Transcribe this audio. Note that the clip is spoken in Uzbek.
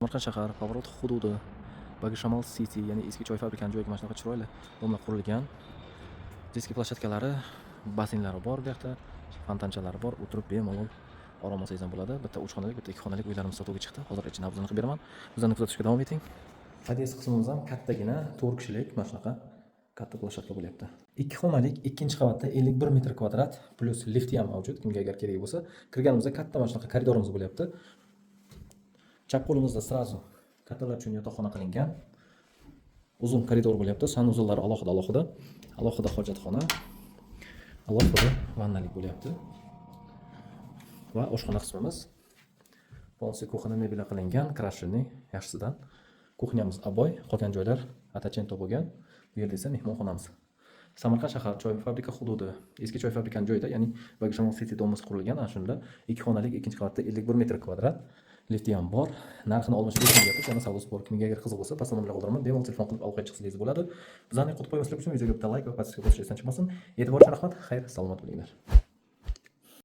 Samarqand shahar Pavlod hududi Bogoshamal City, ya'ni eski choy fabrikani joyiga mana shunaqa chiroyli domlar qurilgan. Diski planshetkalari, basseynlari bor, bu yoqda fontanchalari bor. O'tirib bemalol orom olsangiz ham bo'ladi. Bitta 3 xonalik, bitta 2 xonalik uylarimiz sotuvga chiqdi. Hozir ichini obzorni qilib beraman. Bizlarni kuzatishga davom eting. Pod'ezd qismimiz ham kattagina 4 kishilik mana shunaqa katta planshetka bo'lyapti. 2 xonalik, ikkinchi qavatda 51 metr kvadrat plus lifti ham mavjud. Kimga agar kerak bo'lsa, kirganimizda katta mana shunaqa koridorimiz bo'lyapti. Chap qo'limizda srazu kattalar uchun yotoqxona qilingan. Uzun koridor bo'lyapti. Sanuzellari alohida hojatxona, alohida vannalik bo'lyapti. Va oshxona qismimiz polsi kuxona mebel qilingan, krashenniy yaxshisidan. Kuxnyamiz aboy, qolgan joylar atachento bo'lgan. Bu yerda esa mehmonxonamiz. Samarqand shahar choy fabrika hududi, eski choy fabrikani joyida, ya'ni Bogoshamal City domimiz qurilgan. Ana shunda 2 xonalik, ikkinchi qavatda 51 metr kvadrat. Lifti ham bor. Narxini olmoqchi bo'lsangiz, yana savdosi bor. Kimga agar qiziq bo'lsa, pastdan nomorga qoldirman. Bemalol telefon qilib aloqaga chiqsangiz bo'ladi. Bizlarni qutib qo'ymaslik uchun videoga bitta like va podpiska bosishni esdan chiqmasin. E'tiboringiz uchun rahmat. Xayr, salomat bo'linglar.